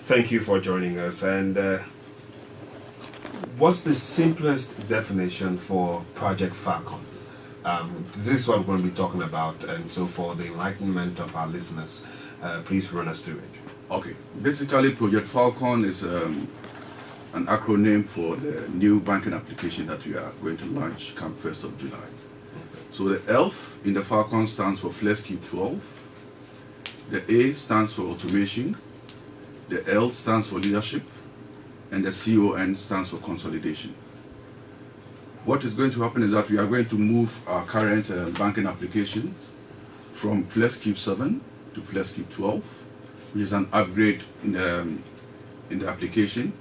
Thank you for joining us. And what's the simplest definition for Project Falcon? This is what we're going to be talking about, and so for the enlightenment of our listeners, please run us through it. Okay, basically Project Falcon is an acronym for the new banking application that we are going to launch come 1st of July. So the F in the Falcon stands for FlexCube 12, the A stands for automation, the L stands for leadership, and the CON stands for consolidation. What is going to happen is that we are going to move our current banking applications from FlexCube 7 to FlexCube 12, which is an upgrade in the application.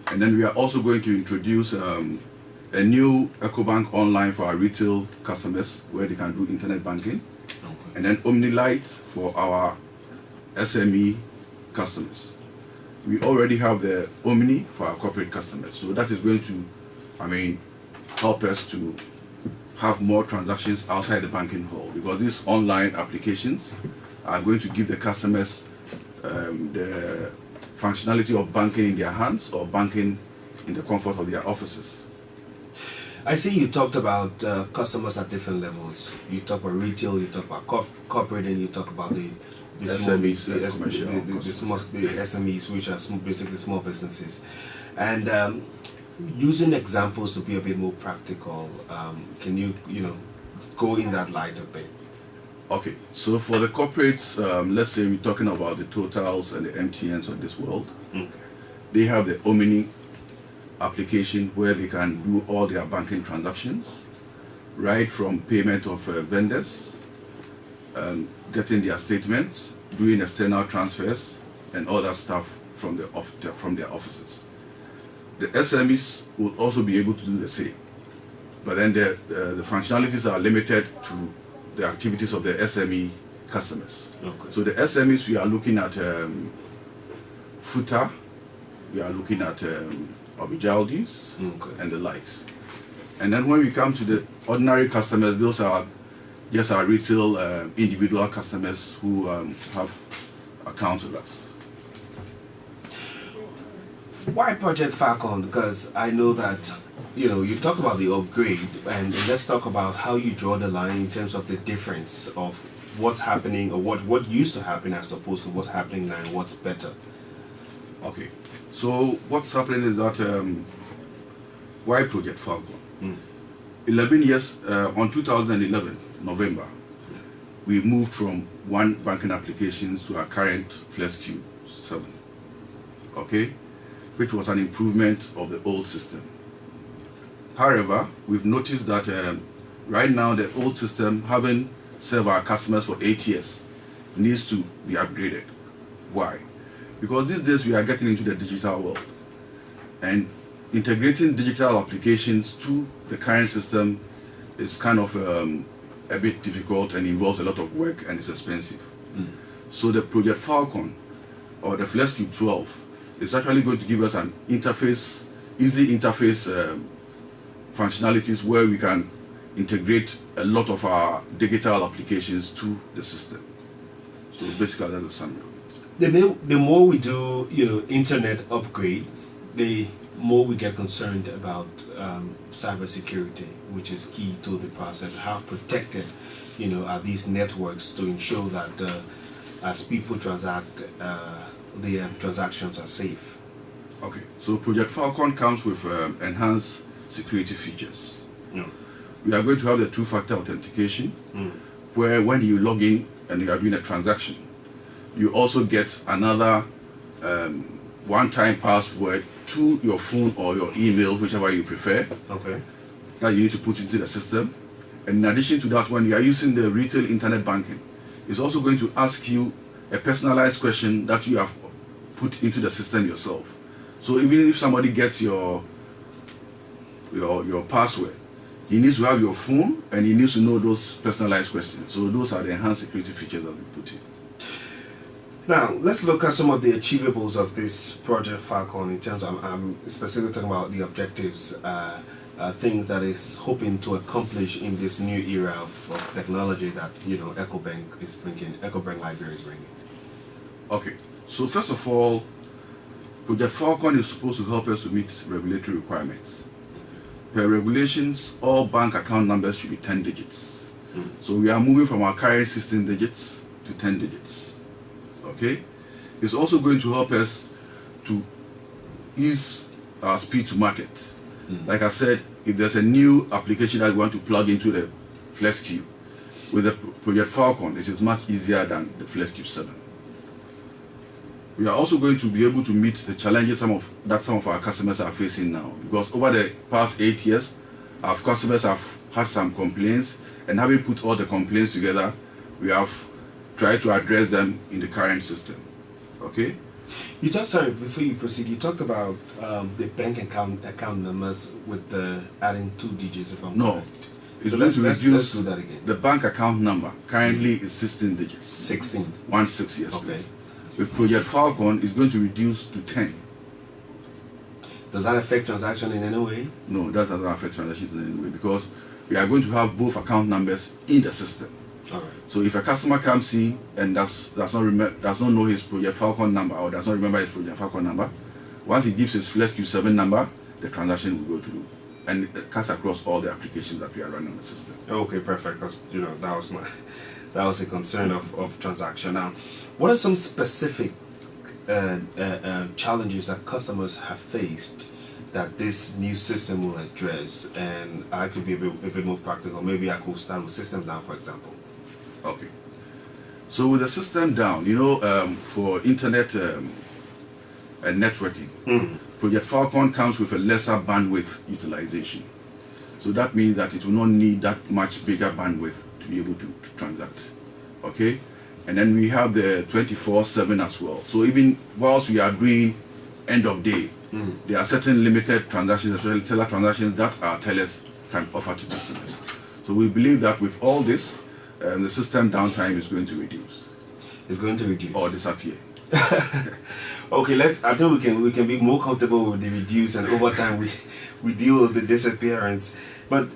And then we are also going to introduce a new Ecobank online for our retail customers where they can do internet banking. Okay. And then OmniLite for our SME customers. We already have the Omni for our corporate customers. So that is going to, help us to have more transactions outside the banking hall, because these online applications are going to give the customers the functionality of banking in their hands or banking in the comfort of their offices. I see you talked about customers at different levels. You talk about retail, you talk about corporate, and you talk about the SMEs, the SMEs, which are basically small businesses. And using examples to be a bit more practical, can you go in that light a bit? Okay, so for the corporates, let's say we're talking about the Totals and the MTNs of this world. Okay. They have the Omni application where they can do all their banking transactions, right from payment of vendors, getting their statements, doing external transfers, and all that stuff from their offices. The SMEs will also be able to do the same, but then the functionalities are limited to the activities of the SME customers. Okay. So the SMEs, we are looking at footer, we are looking at Obijaldi's, okay, and the likes. And then when we come to the ordinary customers, those are just our retail individual customers who have accounts with us. Why Project Falcon? Because I know that you talk about the upgrade, and let's talk about how you draw the line in terms of the difference of what's happening or what used to happen as opposed to what's happening now and what's better. Okay, so what's happening is that why Project Falcon? 11 years, on 2011, November, we moved from one banking application to our current FlexCube 7, okay, which was an improvement of the old system. However, we've noticed that right now the old system, having served our customers for 8 years, needs to be upgraded. Why? Because these days we are getting into the digital world, and integrating digital applications to the current system is kind of a bit difficult and involves a lot of work and it's expensive. So the Project Falcon or the FlexCube 12 is actually going to give us an interface, easy interface functionalities where we can integrate a lot of our digital applications to the system. So basically that's the summary. The more we do, internet upgrade, the more we get concerned about cybersecurity, which is key to the process. How protected, are these networks to ensure that as people transact, the transactions are safe? Okay, so Project Falcon comes with enhanced security features. We are going to have the two-factor authentication, where when you log in and you are doing a transaction, you also get another one-time password to your phone or your email, whichever you prefer. Okay. That you need to put into the system. And in addition to that, when you are using the retail internet banking, it's also going to ask you a personalized question that you have put into the system yourself. So even if somebody gets your password, he needs to have your phone and he needs to know those personalized questions. So those are the enhanced security features that we put in. Now, let's look at some of the achievables of this Project Falcon in terms of, I'm specifically talking about the objectives, things that it's hoping to accomplish in this new era of technology that, Ecobank is bringing, Ecobank Liberia is bringing. Okay, so first of all, Project Falcon is supposed to help us to meet regulatory requirements. Per regulations, all bank account numbers should be 10 digits. So we are moving from our current 16 digits to 10 digits. Okay? It's also going to help us to ease our speed to market. Like I said, if there's a new application that we want to plug into the FlexCube, with the Project Falcon, it is much easier than the FlexCube 7. We are also going to be able to meet the challenges some of our customers are facing now, because over the past 8 years, our customers have had some complaints, and having put all the complaints together, we have tried to address them in the current system. Okay? You talked, sorry, before you proceed, you talked about the bank account numbers with adding 2 digits, if I'm correct. It's So going to let's reduce do that again. the bank account number. Currently is 16 digits. 16. 16, yes, Okay. please. With Project Falcon, it's going to reduce to 10. Does that affect transaction in any way? No, that doesn't affect transactions in any way, because we are going to have both account numbers in the system. All right. So if a customer comes in and does not know his Project Falcon number, or does not remember his Project Falcon number, once he gives his FlexCube 7 number, the transaction will go through, and it cuts across all the applications that we are running on the system. Okay, perfect. Because that was a concern of transaction. Now, what are some specific challenges that customers have faced that this new system will address? And I could be a bit more practical. Maybe I could start with system down, for example. Okay. So with the system down, for internet and networking, Project Falcon comes with a lesser bandwidth utilization. So that means that it will not need that much bigger bandwidth to be able to transact. Okay? And then we have the 24/7 as well. So even whilst we are doing end of day, there are certain limited transactions, especially teller transactions, that our tellers can offer to customers. So we believe that with all this, the system downtime is going to reduce. It's going to reduce. Or disappear. Okay, I think we can be more comfortable with the reduce, and over time we deal with the disappearance. But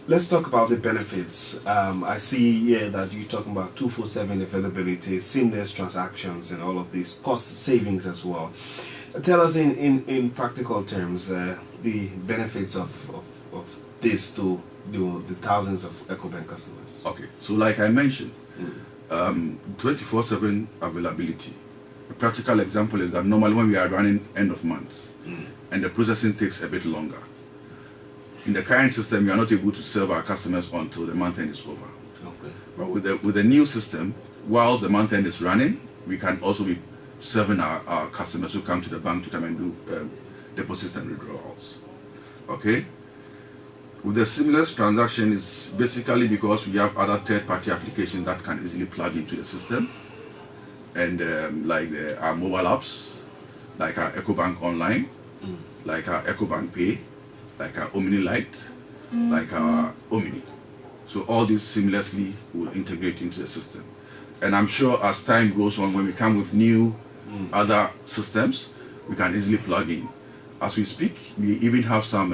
let's talk about the benefits. I see here that you're talking about 24/7 availability, seamless transactions, and all of these cost savings as well. Tell us in practical terms the benefits of this to the thousands of Ecobank customers. Okay, so like I mentioned, 24/7 availability. A practical example is that normally when we are running end of month and the processing takes a bit longer, in the current system we are not able to serve our customers until the month end is over. Okay. But with the new system, whilst the month end is running, we can also be serving our customers who come to the bank to come and do deposits and withdrawals. Okay? With the seamless transaction, is basically because we have other third-party applications that can easily plug into the system, and like our mobile apps, like our Ecobank Online, like our Ecobank Pay, like our Omni Lite, like our Omni. So all these seamlessly will integrate into the system. And I'm sure as time goes on, when we come with new other systems, we can easily plug in. As we speak, we even have some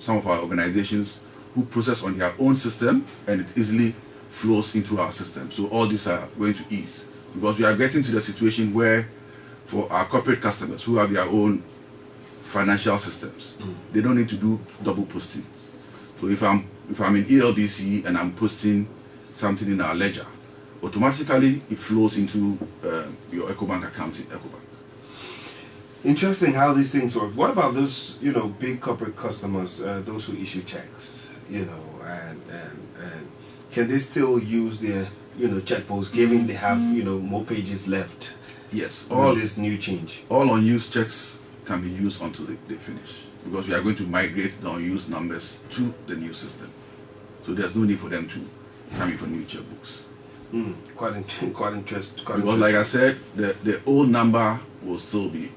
of our organizations who process on their own system, and it easily flows into our system. So all these are going to ease, because we are getting to the situation where for our corporate customers who have their own financial systems, they don't need to do double postings. So if I'm in ELDC and I'm posting something in our ledger, automatically it flows into your Ecobank account in Ecobank. Interesting how these things work. What about those, big corporate customers, those who issue checks, and can they still use their, checkbooks, given they have, more pages left? Yes. All this new change. All unused checks can be used until they finish, because we are going to migrate the unused numbers to the new system. So there's no need for them to come in for new checkbooks. Quite interesting. Because like I said, the old number will still be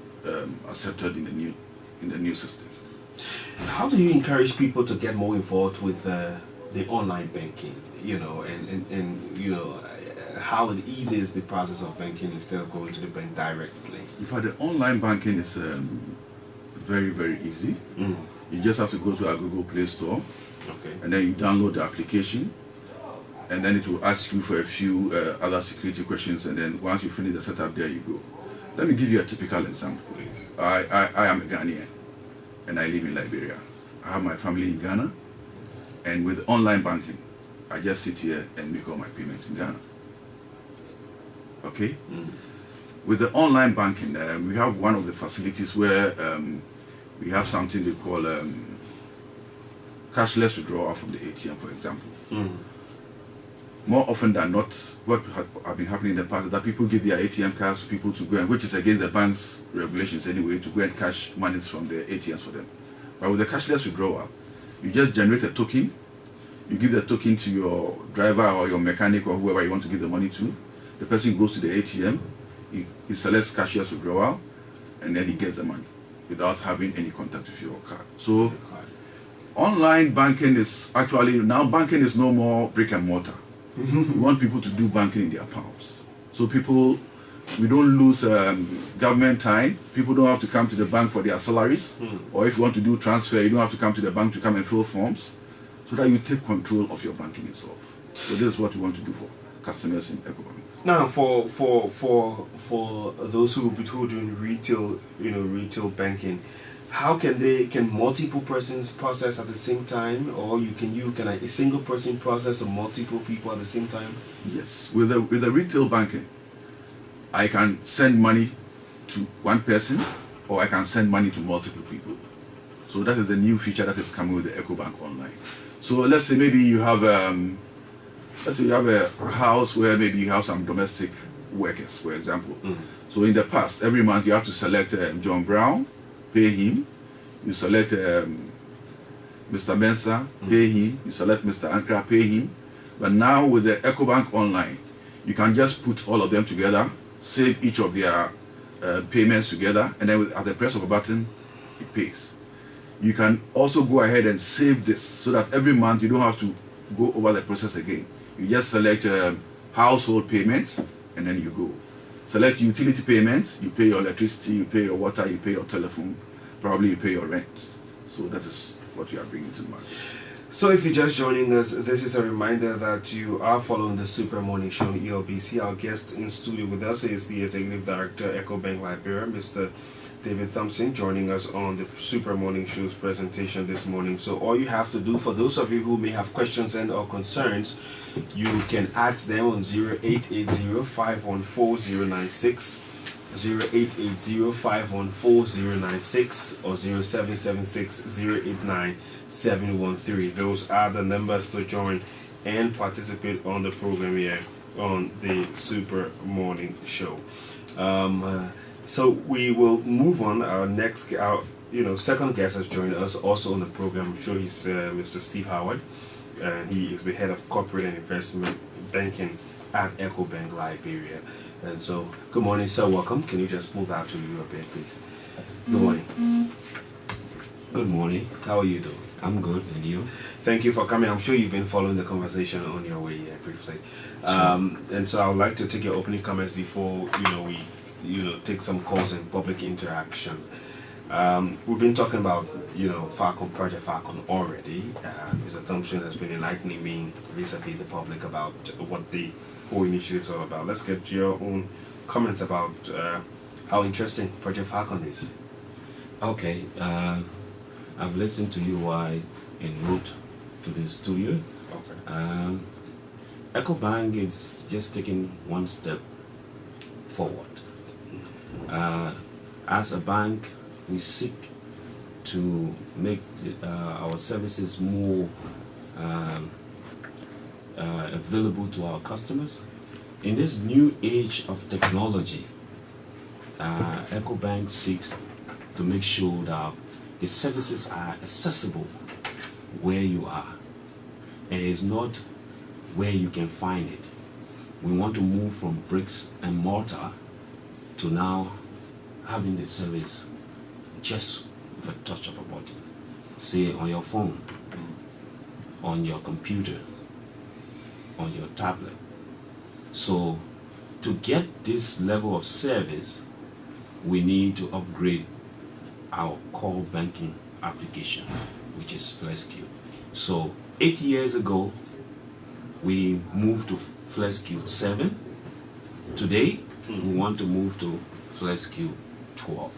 accepted in the new system. How do you encourage people to get more involved with the online banking? How it eases the process of banking instead of going to the bank directly. In fact, the online banking is very, very easy. You just have to go to our Google Play Store, and then you download the application, and then it will ask you for a few other security questions, and then once you finish the setup, there you go. Let me give you a typical example, please. I am a Ghanaian, and I live in Liberia. I have my family in Ghana, and with online banking, I just sit here and make all my payments in Ghana. Okay? With the online banking, we have one of the facilities where we have something they call cashless withdrawal from the ATM, for example. More often than not, what have been happening in the past is that people give their ATM cards to people to go and, which is against the bank's regulations anyway, to go and cash monies from the ATMs for them. But with the cashless withdrawal, you just generate a token, you give the token to your driver or your mechanic or whoever you want to give the money to. The person goes to the ATM, he selects cashless withdrawal, and then he gets the money without having any contact with your card. So online banking is actually, now banking is no more brick and mortar. We want people to do banking in their palms. So people, we don't lose government time. People don't have to come to the bank for their salaries. Or if you want to do transfer, you don't have to come to the bank to come and fill forms. So that you take control of your banking yourself. So this is what we want to do for customers in Ecobank. Now, for those who are doing retail, retail banking, how can multiple persons process at the same time, or can a single person process to multiple people at the same time? Yes, with the retail banking, I can send money to one person, or I can send money to multiple people. So that is the new feature that is coming with the Ecobank Online. So let's say maybe you have a house where maybe you have some domestic workers, for example. So in the past, every month you have to select John Brown, pay him. You select Mr. Mensah, pay him. You select Mr. Ankara, pay him. But now with the Ecobank Online, you can just put all of them together, save each of their payments together, and then at the press of a button, it pays. You can also go ahead and save this so that every month you don't have to go over the process again. You just select household payments, and then you go. Select utility payments, you pay your electricity, you pay your water, you pay your telephone, probably you pay your rent. So that is what you are bringing to the market. So if you're just joining us, this is a reminder that you are following the Super Morning Show on ELBC. Our guest in studio with us is the Executive Director, Ecobank Liberia, Mr. David Thompson, joining us on the Super Morning Show's presentation this morning. So all you have to do, for those of you who may have questions and or concerns, you can ask them on 0880-514-096, 0880-514-096, or 0776-089-713. Those are the numbers to join and participate on the program here on the Super Morning Show. So we will move on. Our second guest has joined us also on the program. I'm sure he's Mr. Steve Howard, and he is the head of corporate and investment banking at Ecobank Liberia. And so, good morning, sir. Welcome. Can you just move out to you a bit, please? Good morning. Good morning. How are you doing? I'm good, and you? Thank you for coming. I'm sure you've been following the conversation on your way here briefly. Sure. And so I would like to take your opening comments before we take some calls and public interaction. We've been talking about Falcon, Project Falcon already. Mr. Thompson has been enlightening me vis-a-vis the public about what the whole initiative is all about. Let's get your own comments about how interesting Project Falcon is. Okay. I've listened to you while en route to the studio. Okay. Ecobank is just taking one step forward. As a bank, we seek to make our services more available to our customers. In this new age of technology, Ecobank seeks to make sure that the services are accessible where you are, and it's not where you can find it. We want to move from bricks and mortar to now having the service just with a touch of a button. Say on your phone, on your computer, on your tablet. So to get this level of service, we need to upgrade our core banking application, which is FlexQ. So 8 years ago, we moved to FlexQ 7. Today, we want to move to Flex Q12.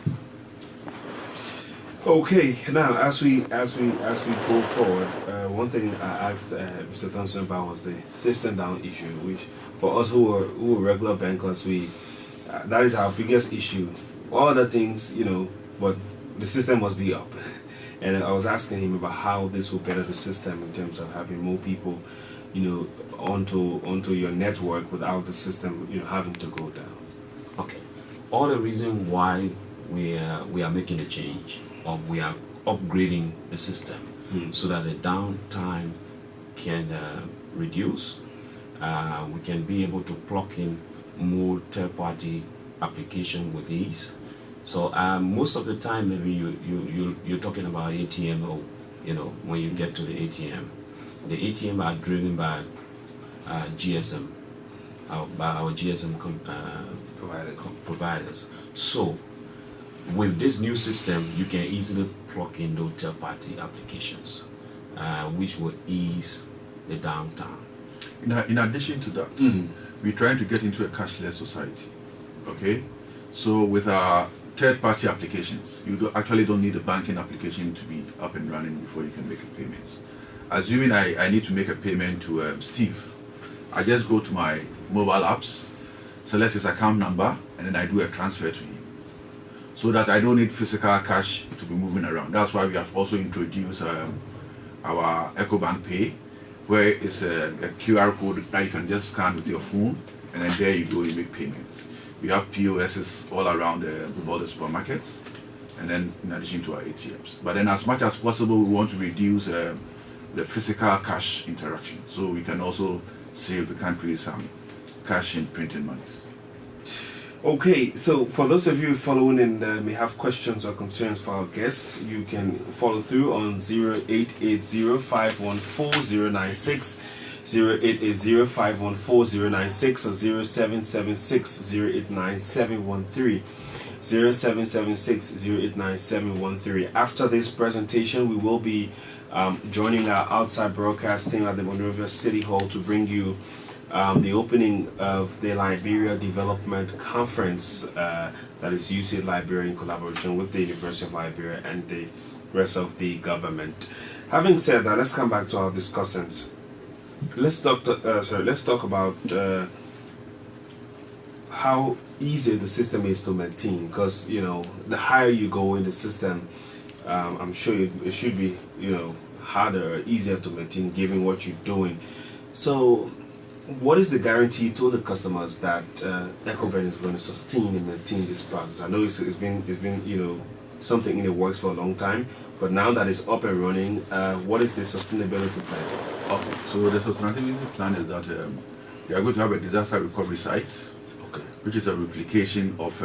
Okay, now as we go forward, one thing I asked Mr. Thompson about was the system down issue, which for us who are regular bankers, that is our biggest issue. All other things, but the system must be up. And I was asking him about how this will better the system in terms of having more people, onto your network without the system, having to go down. Okay. All the reason why we are making the change, or we are upgrading the system so that the downtime can reduce. We can be able to plug in more third-party application with ease. So most of the time, maybe you're talking about ATM, or when you get to the ATM are driven by GSM, by our GSM providers. So with this new system, you can easily plug in those third-party applications, which will ease the downtime. In addition to that, we're trying to get into a cashless society. Okay, so with our third-party applications, you actually don't need a banking application to be up and running before you can make a payment. Assuming I need to make a payment to Steve, I just go to my mobile apps, select his account number, and then I do a transfer to him, so that I don't need physical cash to be moving around. That's why we have also introduced our Ecobank Pay, where it's a QR code that you can just scan with your phone, and then there you go, you make payments. We have POSs all around all the supermarkets, and then in addition to our ATMs. But then as much as possible, we want to reduce the physical cash interaction, so we can also save the country some cash in printing monies. Okay, so for those of you following and may have questions or concerns for our guests, you can follow through on 0880-514-096, 0880-514-096, or 0776-089-713, 0776-089-713. After this presentation, we will be joining our outside broadcasting at the Monrovia City Hall to bring you the opening of the Liberia Development Conference that is UC Liberia in collaboration with the University of Liberia and the rest of the government. Having said that, let's come back to our discussants. Let's talk about how easy the system is to maintain, because the higher you go in the system, I'm sure it should be harder or easier to maintain given what you're doing. So what is the guarantee to the customers that Ecobank is going to sustain and maintain this process? I know it's been something in the works for a long time, but now that it's up and running, what is the sustainability plan? Okay, so the sustainability plan is that we are going to have a disaster recovery site, which is a replication of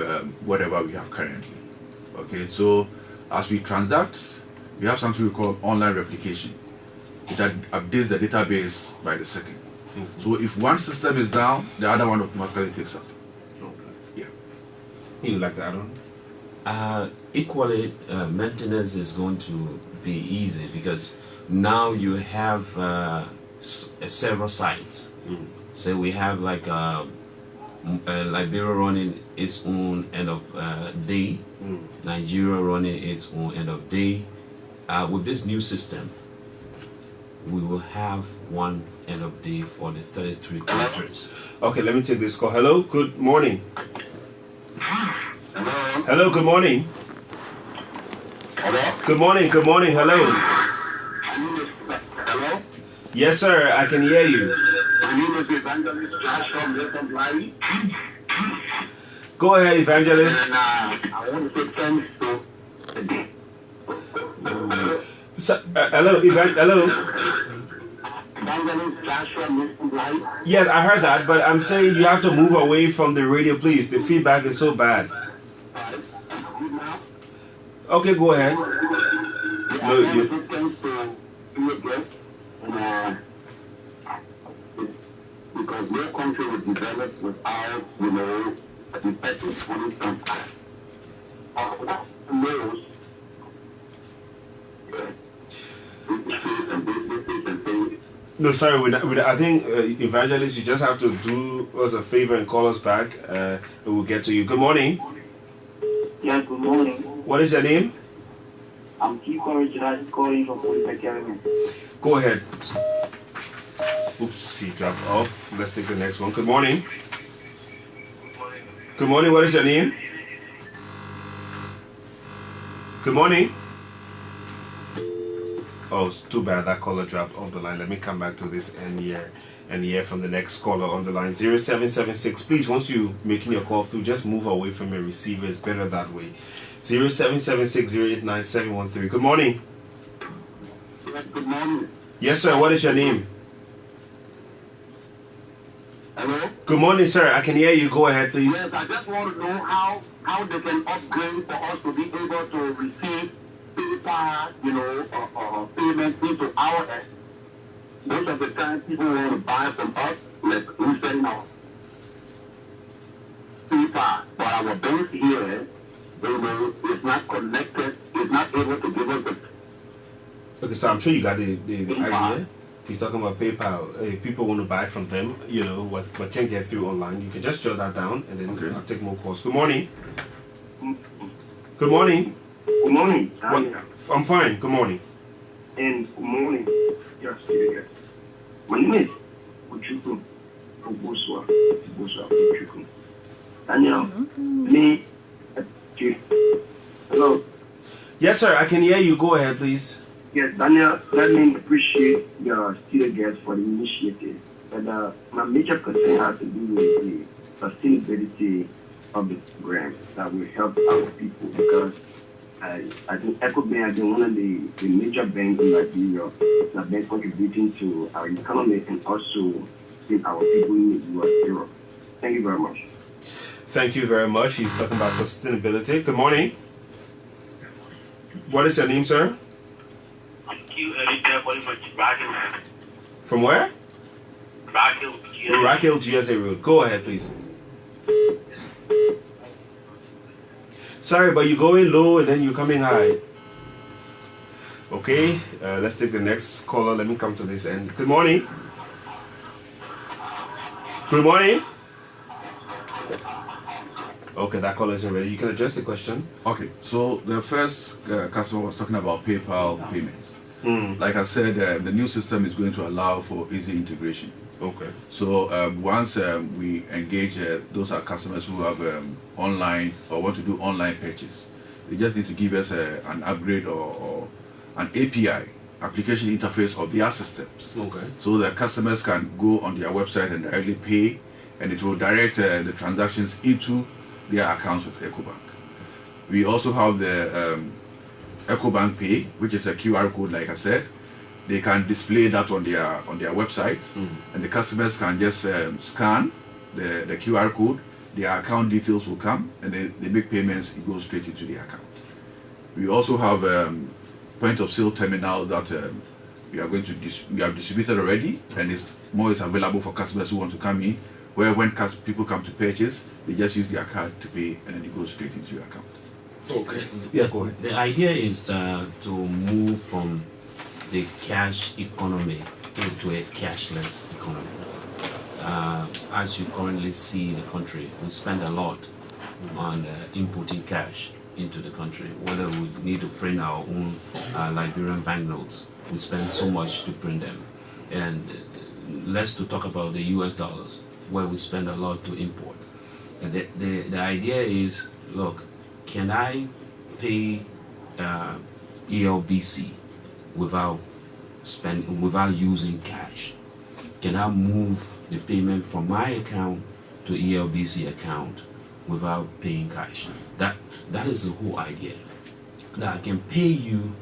whatever we have currently. Okay, so as we transact, we have something we call online replication. It updates the database by the second. So if one system is down, the other one automatically takes up. Yeah. You like that one? Equally, maintenance is going to be easy because now you have several sites. So we have like Liberia running its own end of day, Nigeria running its own end of day. With this new system, we will have one end of day for the 33 countries. Okay, let me take this call. Hello, good morning. Hello, good morning. Hello? Good morning, hello. Hello? Yes, sir, I can hear you. Go ahead, Evangelist. And I want to say thanks to hello, hello. Yes, I heard that, but I'm saying you have to move away from the radio, please. The feedback is so bad. Okay, go ahead. No, because no country will develop without, the person who contact. Knows. No, sorry, I think, Evangelist, you just have to do us a favor and call us back, and we'll get to you. Good morning. Hi, good morning. What is your name? I'm Kiko Richard calling from Polytechnic. Go ahead. Oops, he dropped off. Let's take the next one. Good morning. Good morning. What is your name? Good morning. Oh, it's too bad that caller dropped off the line. Let me come back to this and hear from the next caller on the line. 0776. Please, once you making your call through, just move away from your receiver. It's better that way. 0776089713. Good morning. Yes, good morning. Yes, sir. What is your name? Hello? Good morning, sir. I can hear you. Go ahead, please. Yes, I just want to know how they can upgrade for us to be able to receive PayPal, payments into our end. Most of the time, people want to buy from us, like we send out PayPal, but our bank here, is not connected, is not able to give us the Okay, so I'm sure you got the PayPal. idea. He's talking about PayPal. If people want to buy from them, what can't get through online, you can just jot that down and then Okay. I'll take more calls. Good morning. Good morning. Good morning. What? I'm fine. Good morning. And good morning. Yes, yes. My name is Uchuku Oboswa. Uchuku. Daniel, me. Hello. Yes, sir. I can hear you. Go ahead, please. Yes, Daniel, let me appreciate your student guests for the initiative. But my major concern has to do with the sustainability of the program that will help our people, because I think Ecobank has been one of the major banks in Liberia that have been contributing to our economy and also in our people in Europe. Thank you very much. Thank you very much. He's talking about sustainability. Good morning. What is your name, sir? From where? Raquel GSA Road. Go ahead, please. Sorry, but you're going low and then you're coming high. Okay, let's take the next caller. Let me come to this end. Good morning. Good morning. Okay, that caller isn't ready. You can address the question. Okay, so the first customer was talking about PayPal payments. Like I said, the new system is going to allow for easy integration. Okay. So once we engage those are customers who have online or want to do online purchase, they just need to give us an upgrade or an API, application interface of their systems. Okay. So that customers can go on their website and directly pay, and it will direct the transactions into their accounts with Ecobank. We also have the Ecobank Pay, which is a QR code, like I said. They can display that on their websites, and the customers can just scan the QR code. Their account details will come, and they make payments. It goes straight into the account. We also have point of sale terminals that we are going to we have distributed already, and it's available for customers who want to come in. Where when people come to purchase, they just use their card to pay, and then it goes straight into your account. Okay. Yeah, go ahead. The idea is to move from the cash economy into a cashless economy. As you currently see in the country, we spend a lot on inputting cash into the country. Whether we need to print our own Liberian banknotes, we spend so much to print them. And less to talk about the US dollars, where we spend a lot to import. And the idea is, look, can I pay ELBC without using cash? Can I move the payment from my account to ELBC account without paying cash? That is the whole idea. That I can pay you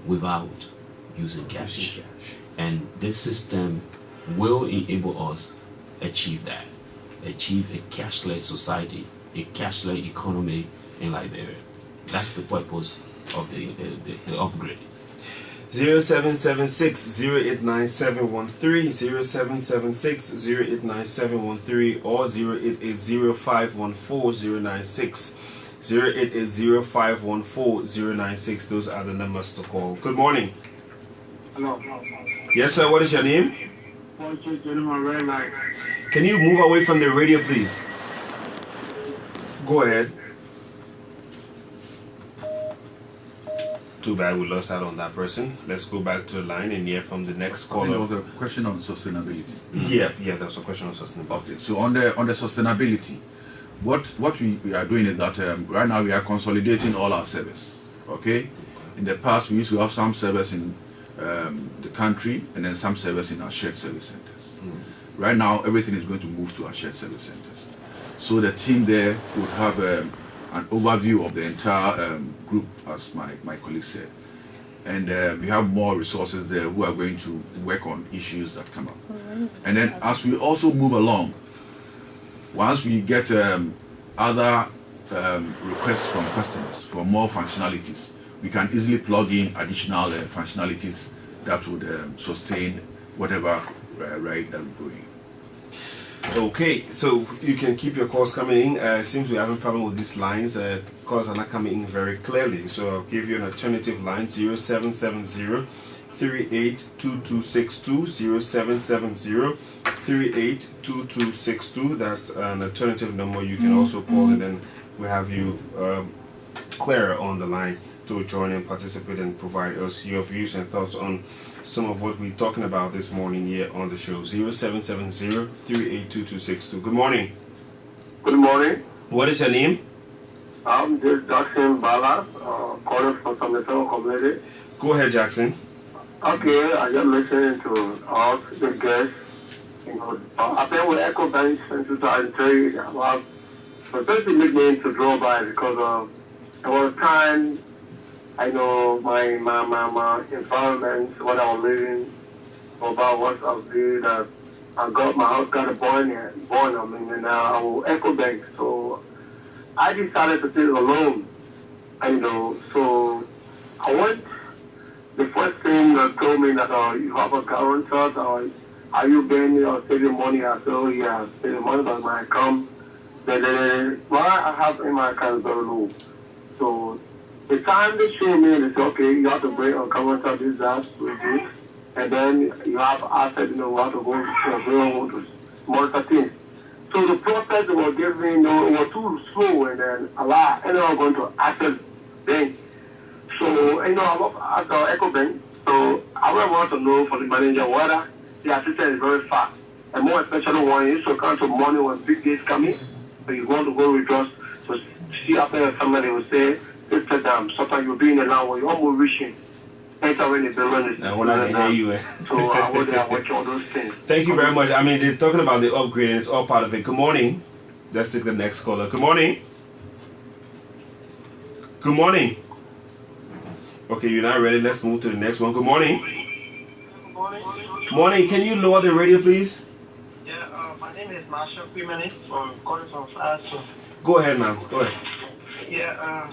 without using cash. And this system will enable us achieve that. Achieve a cashless society, a cashless economy in Liberia. That's the purpose of the upgrade. 0776-089713, 0776-089713, or 0880-514-096, 0880-514-096. Those are the numbers to call. Good morning. Hello. Yes, sir. What is your name? Can you move away from the radio, please? Go ahead. Too bad we lost out on that person. Let's go back to the line and hear from the next I think there caller. was a question on sustainability. Yeah, there's a question on sustainability. Okay, so on the sustainability, what we are doing is that right now we are consolidating all our service. Okay, in the past we used to have some service in the country and then some service in our shared service centers. Right now everything is going to move to our shared service centers. So the team there would have an overview of the entire group, as my colleague said. And we have more resources there who are going to work on issues that come up. And then as we also move along, once we get other requests from customers for more functionalities, we can easily plug in additional functionalities that would sustain whatever ride that we're going. Okay, so you can keep your calls coming in. Seems we're having a problem with these lines. Calls are not coming in very clearly. So I'll give you an alternative line, 0770 382262, 0770 382262. That's an alternative number you can also call, and then we have you clear on the line to join and participate and provide us your views and thoughts on some of what we're talking about this morning here on the show. 0770 382262. Good morning. Good morning. What is your name? I'm just Jackson Bala, calling from the community. Go ahead, Jackson. Okay, I just listening to all the guests. You know, I've been with Ecobank since 2003. About the first thing me to draw by because there was time I know my environment, what I was living, about what I was doing. I got my house got born. I mean, and I was Ecobank, so I decided to take a loan. You know, so I went. The first thing that told me that you have a guarantor, or are you paying or saving money? I said, oh yeah, saving money by my account. Then what I have in my account is very low. So the time they show me, they say, okay, you have to bring a guarantor this, that, with this, and then you have assets, you know, how to go to monitor things. So the process they were giving me, you know, it was too slow, and then a lot, and I'm going to access bank. So, you know, I'm at the Ecobank, so I would want to know from the manager whether the assistance is very fast. And more especially when you used to come to money when big days coming, so you want to go withdraw. So see after somebody will say, this time, sometimes you'll be in the line where you're almost reaching. Enter in the building. I want to hear you. So I want to watch all those things. Thank you very much. I mean, they're talking about the upgrade and it's all part of it. Good morning. Let's take the next caller. Good morning. Good morning. Okay, you're not ready. Let's move to the next one. Good morning. Good morning. Morning. Can you lower the radio, please? Yeah, my name is Marshall Quimani from calling from Falcon. Go ahead, ma'am. Go ahead. Yeah,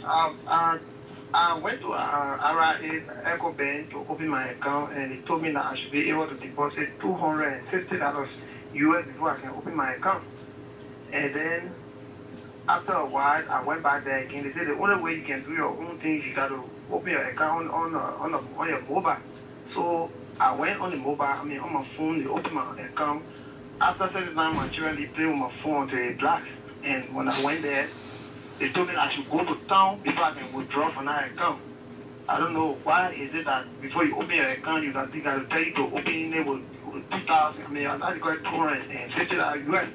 I went to Ecobank to open my account, and they told me that I should be able to deposit $250 US before I can open my account. And then after a while, I went back there again. They said the only way you can do your own things, you got to open your account on your mobile. So I went on the mobile, on my phone, they opened my account. After 7 times, my children, they played with my phone until it black. And when I went there, they told me I should go to town before I can withdraw from that account. I don't know why is it that before you open your account, you got to tell you to open it with 2,000. I got $250 US.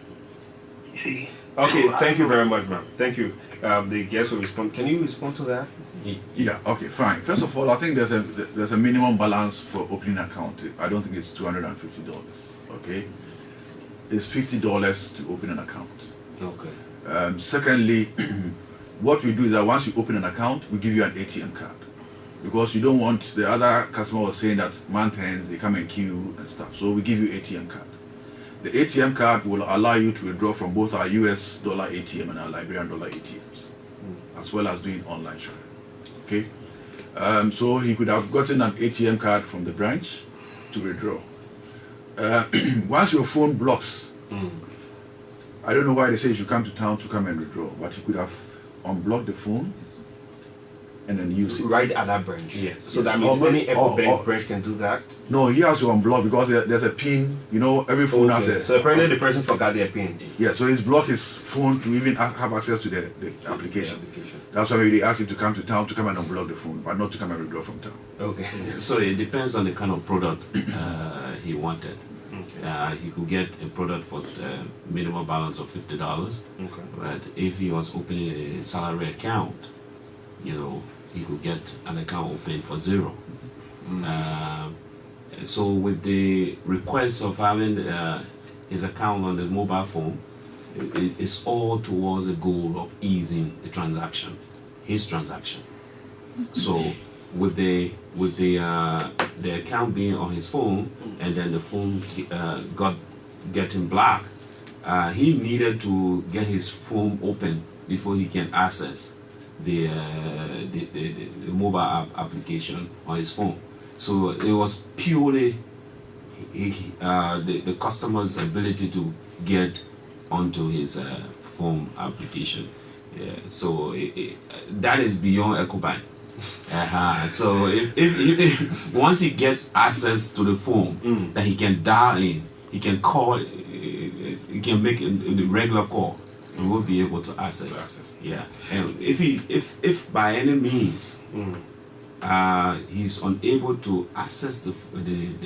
You see? Okay, thank you very much, ma'am. Thank you. The guest will respond. Can you respond to that? Yeah, okay, fine. First of all, I think there's a minimum balance for opening an account. I don't think it's $250, okay? It's $50 to open an account. Okay. Secondly, what we do is that once you open an account, we give you an ATM card. Because you don't want, the other customer was saying that month end, they come and queue and stuff. So we give you ATM card. The ATM card will allow you to withdraw from both our US dollar ATM and our Liberian dollar ATMs, as well as doing online shopping. Okay? So he could have gotten an ATM card from the branch to withdraw. Once your phone blocks, I don't know why they say you should come to town to come and withdraw, but you could have unblocked the phone and then use it. Right at that branch. Yes. So that means any Ecobank branch can do that. No, he has to unblock because there's a pin. You know, every phone has a. So apparently the person forgot their pin. Yeah, so he's blocked his phone to even have access to the application. That's why they asked him to come to town to come and unblock the phone, but not to come and withdraw from town. Okay. So it depends on the kind of product he wanted. Okay. He could get a product for minimum balance of $50. Okay. But if he was opening a salary account, you know, he could get an account open for $0. So with the request of having his account on the mobile phone, it's all towards the goal of easing the transaction, his transaction. So with the account being on his phone, and then the phone getting black, he needed to get his phone open before he can access the mobile application on his phone. So it was purely the customer's ability to get onto his phone application. Yeah, so that is beyond Ecobank. So if once he gets access to the phone, that he can dial in, he can call, he can make a regular call, and will be able to access. Yeah, and if by any means he's unable to access the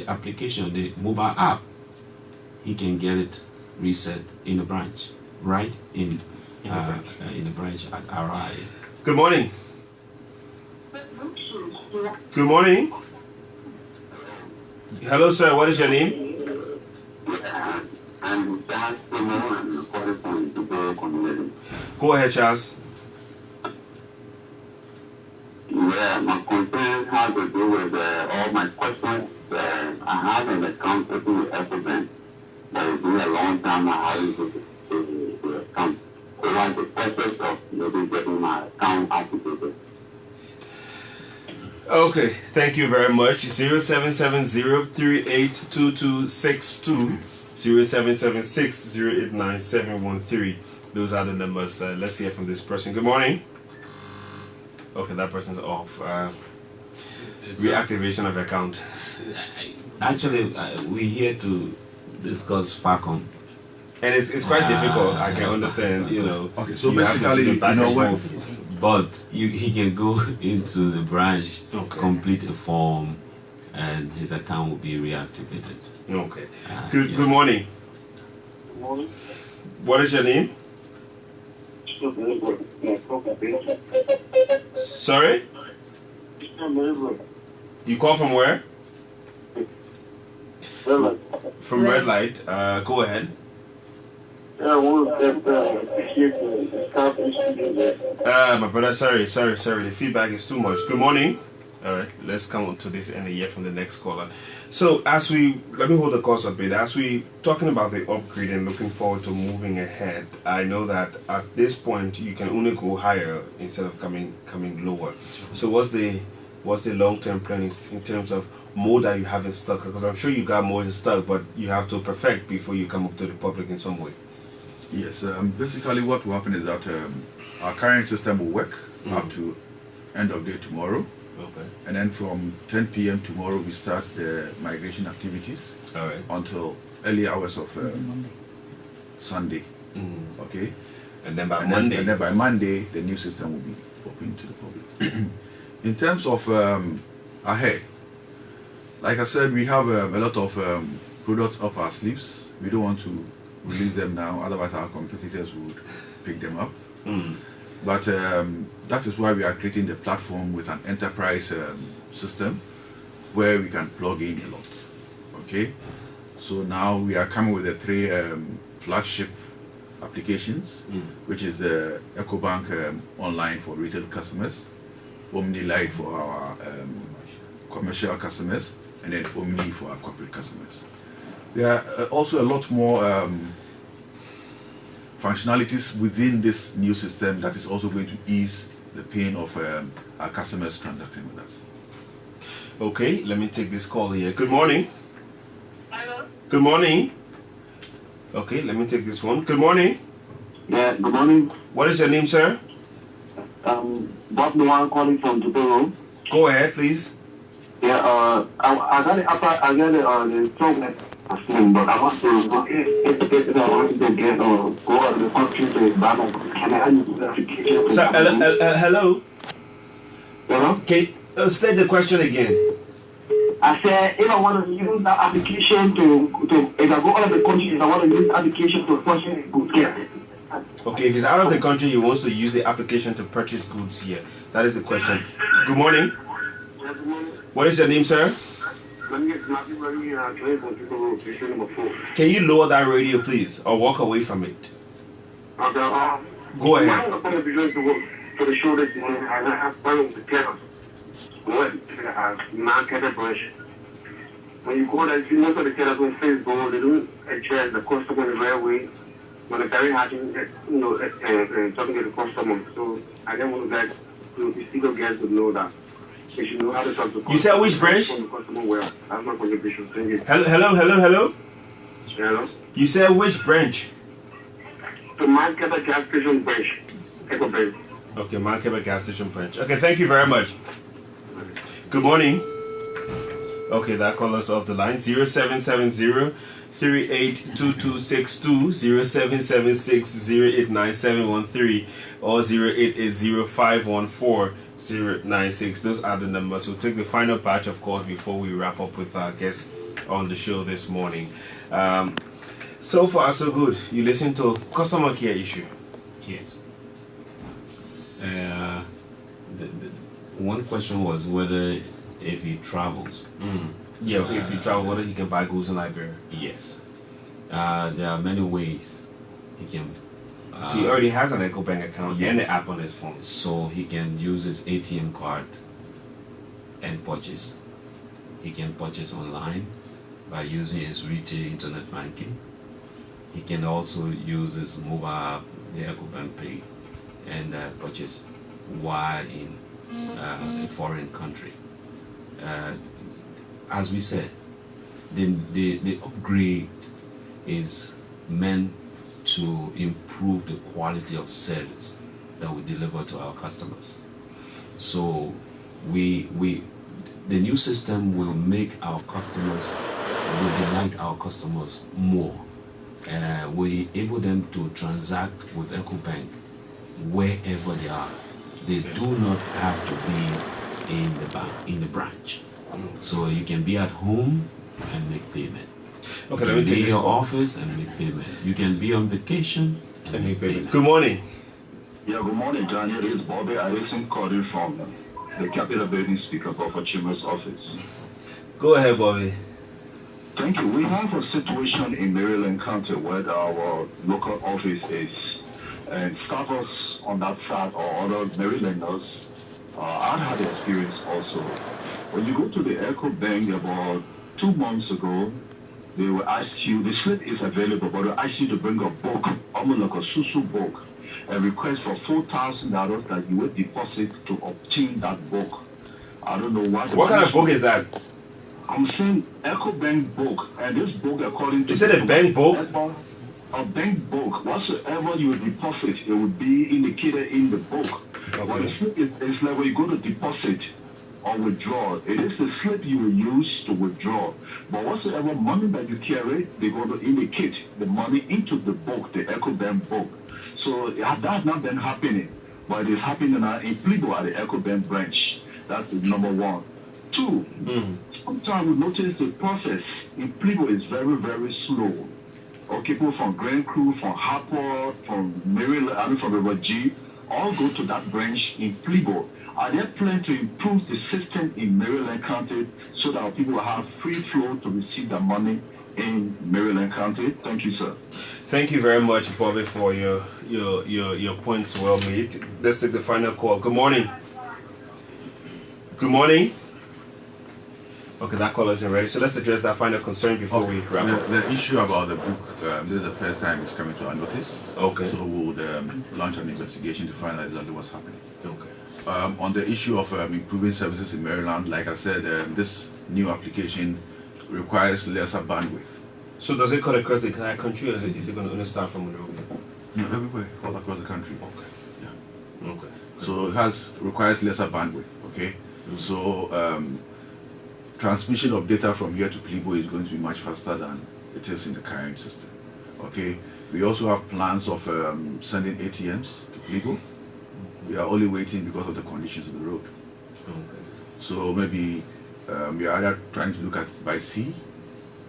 application, the mobile app, he can get it reset in the branch, right? In the branch at RI. Good morning. Good morning. Hello, sir. What is your name? I'm Charles Timo, I'm calling from the community. Go ahead, Charles. Yeah, my concern has to do with all my questions. I have an account open with Ecobank, but it's been a long time I haven't used the account. So what's the process of maybe getting my account activated? Okay, thank you very much. 0770-382262, 0776-089-713. Those are the numbers. Let's hear from this person. Good morning. Okay, that person's off. Reactivation of account. Actually, we're here to discuss Falcon. And it's quite difficult. I can understand, you know. Okay, so you have to basically, do the back you know and what? forth. But he can go into the branch, Okay. complete a form, and his account will be reactivated. Okay. Good Yes. Good morning. Good morning. What is your name? Sorry? You call from where? From Red Light. Go ahead. Yeah, I want to appreciate the account. My brother, sorry. The feedback is too much. Good morning. All right, let's come on to this and hear from the next caller. So let me hold the course a bit. As we talking about the upgrade and looking forward to moving ahead, I know that at this point you can only go higher instead of coming lower. So what's the long-term plan in terms of more that you have in stock? Because I'm sure you got more in stock, but you have to perfect before you come up to the public in some way. Yes, basically what will happen is that our current system will work up to end of day tomorrow. Okay. And then from 10 p.m. tomorrow we start the migration activities All right. until early hours of Sunday. Okay. And then by And then by Monday the new system will be open to the public. In terms of ahead, like I said, we have a lot of products up our sleeves. We don't want to release them now, otherwise our competitors would pick them up. But that is why we are creating the platform with an enterprise system where we can plug in a lot. Okay, so now we are coming with the 3 flagship applications, which is the Ecobank online for retail customers, Omni Lite for our commercial customers, and then Omni for our corporate customers. There are also a lot more functionalities within this new system that is also going to ease the pain of our customers transacting with us. Okay, let me take this call here. Good morning. Hello. Good morning. Okay, let me take this one. Good morning. Yeah, good morning. What is your name, sir? Bob Noah calling from Tupelo. Go ahead, please. Yeah, I got the program, but I want to go if I want to get go out of the country to buy my, can I use the application? So, hello? Hello? Okay, state the question again. I said, if I want to use that application to if I go out of the country, if I want to use the application to purchase good care. Okay, if he's out of the country, he wants to use the application to purchase goods here. That is the question. Good morning. What is your name, sir? Can you lower that radio, please, or walk away from it? Go ahead. For the show this morning, I have one of the tenants. When you go there, you see most of the tenants on Facebook, they don't address the customer in the right way. When they're very hard, talking to the customer. So I don't want to guys to still guys to know that. They should know how to talk to customers. You said which branch? Customer well. That's my contribution. Thank you. Hello? Hello? You said which branch? The market gas station branch. Ecobank. Okay, Mankeba gas station branch. Okay, thank you very much. Good morning. Okay, that call us off the line. 0770 382262 0776 089713 or 0880 514 096. Those are the numbers. We'll take the final batch of calls before we wrap up with our guests on the show this morning. So far, so good. You listen to customer care issue. Yes. One question was whether if he travels. Yeah, if you travel, whether he can buy goods in Liberia. Yes. There are many ways he can. So he already has an Ecobank account and the app on his phone. So he can use his ATM card and purchase. He can purchase online by using his retail internet banking. He can also use his mobile app, the Ecobank Pay, and purchase while in a foreign country. As we said, the upgrade is meant to improve the quality of service that we deliver to our customers. So the new system will make our customers, will delight our customers more. We enable them to transact with Ecobank wherever they are. They do not have to be in the bank, in the branch. So you can be at home and make payment. Okay, you can be in your office and make payment. You can be on vacation and make payment. Good morning. Yeah, good morning, Johnny. It is Bobby Allison calling from the Capitol Building Speaker for Chambers office. Go ahead, Bobby. Thank you. We have a situation in Maryland County where our local office is, and staffers on that side or other Marylanders, I had experience also. When you go to the Ecobank about 2 months ago, they will ask you, the slip is available, but they'll ask you to bring a book, almost like a susu book, and request for $4,000 that you will deposit to obtain that book. I don't know why. What kind of book is that? I'm saying Ecobank book, and this book according to... Is it a bank book? A bank book. Whatsoever you deposit, it will be indicated in the book. Okay. But the slip is like when you go to deposit or withdraw, it is the slip you will use to withdraw. But whatsoever money that you carry, they're going to indicate the money into the book, the Ecobank book. So that has not been happening, but it is happening now in Plibo at the Ecobank branch. That's number one. Two, sometimes we notice the process in Plibo is very, very slow. Or people from Grand Crew, from Harper, from Maryland, from River G, all go to that branch in Plibo. Are there plans to improve the system in Maryland County so that people will have free flow to receive the money in Maryland County? Thank you, sir. Thank you very much, Bobby, for your points well made. Let's take the final call. Good morning. Good morning. Okay, that call isn't ready. So let's address that final concern before we wrap up. The issue about the book, this is the first time it's coming to our notice. Okay. So we'll launch an investigation to find out exactly what's happening. Okay. On the issue of improving services in Maryland, like I said, this new application requires lesser bandwidth. So does it cut across the entire country, or is it going to only start from Monrovia? No, everywhere, all across the country. Okay. Yeah. Okay. So it requires lesser bandwidth. Okay, so transmission of data from here to Plibo is going to be much faster than it is in the current system. Okay, we also have plans of sending ATMs to Plibo. We are only waiting because of the conditions of the road. So maybe we are either trying to look at by sea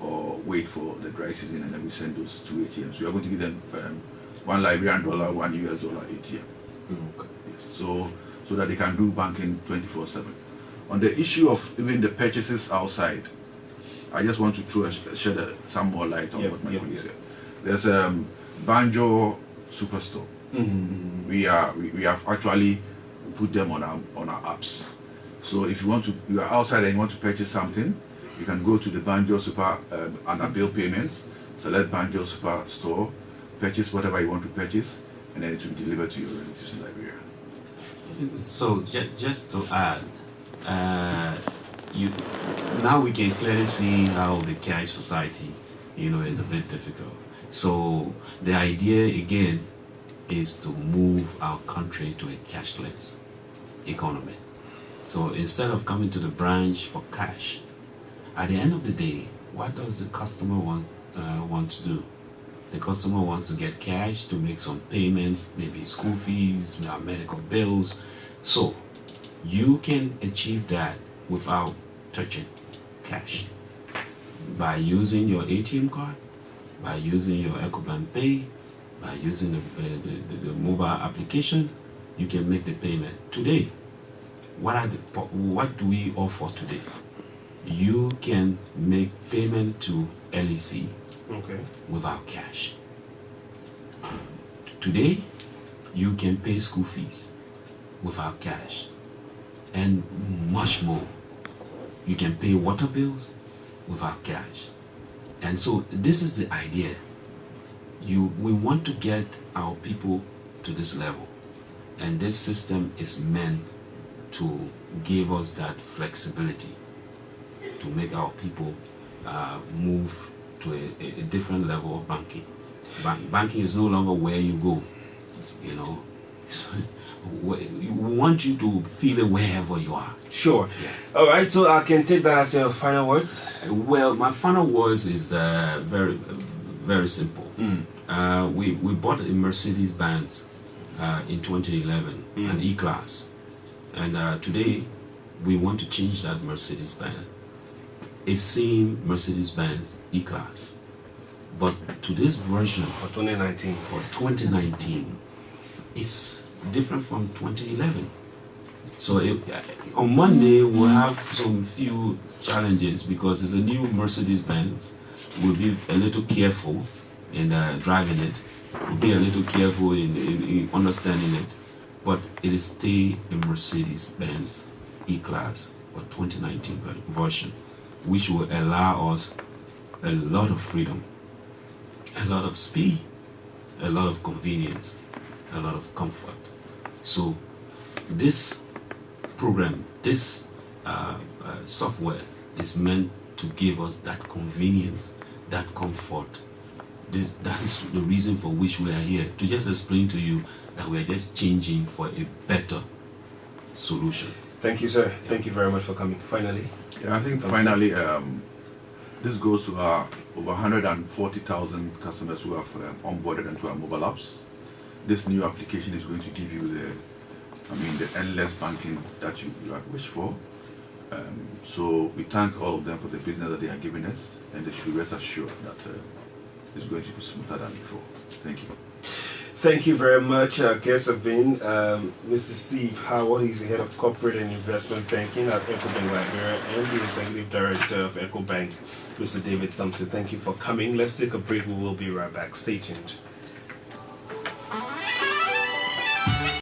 or wait for the dry season, and then we send those two ATMs. We are going to give them $1 Liberian, $1 US ATM. Yes. So that they can do banking 24/7. On the issue of even the purchases outside, I just want to shed some more light on what my colleague said. There's Banjo Superstore. We have actually put them on our apps. So if you are outside and you want to purchase something, you can go to the Banjo Super under bill payments, select Banjo Superstore, purchase whatever you want to purchase, and then it will be delivered to your relatives in Liberia. So just to add, now we can clearly see how the cash society, is a bit difficult. So the idea again is to move our country to a cashless economy. So instead of coming to the branch for cash, at the end of the day, what does the customer want to do? The customer wants to get cash to make some payments, maybe school fees, medical bills. So you can achieve that without touching cash by using your ATM card, by using your Ecobank Pay, by using the mobile application. You can make the payment today. What do we offer today? You can make payment to LEC without cash. Today, you can pay school fees without cash, and much more. You can pay water bills without cash. And so this is the idea. We want to get our people to this level, and this system is meant to give us that flexibility to make our people move to a different level of banking. Banking is no longer where you go, we want you to feel it wherever you are. Sure. Yes. All right, so I can take that as your final words. Well, my final words is very, very simple. We bought a Mercedes-Benz in 2011, an E-Class. And today, we want to change that Mercedes-Benz. A same Mercedes-Benz E-Class. But today's version For 2019. for 2019 is different from 2011. So on Monday, we'll have some few challenges because it's a new Mercedes-Benz. We'll be a little careful in driving it. We'll be a little careful in understanding it. But it is still a Mercedes-Benz E-Class or 2019 version, which will allow us a lot of freedom, a lot of speed, a lot of convenience, a lot of comfort. So this program, this software is meant to give us that convenience, that comfort. That is the reason for which we are here, to just explain to you that we are just changing for a better solution. Thank you, sir. Thank you very much for coming. Finally. Yeah, I think finally, this goes to our over 140,000 customers who have onboarded into our mobile apps. This new application is going to give you the endless banking that you have wished for. So we thank all of them for the business that they are giving us, and they should be rest assured that it's going to be smoother than before. Thank you. Thank you very much. Our guests have been Mr. Steve Howard. He's the head of corporate and investment banking at Ecobank Liberia, and the executive director of Ecobank, Mr. David Thompson. Thank you for coming. Let's take a break. We will be right back. Stay tuned.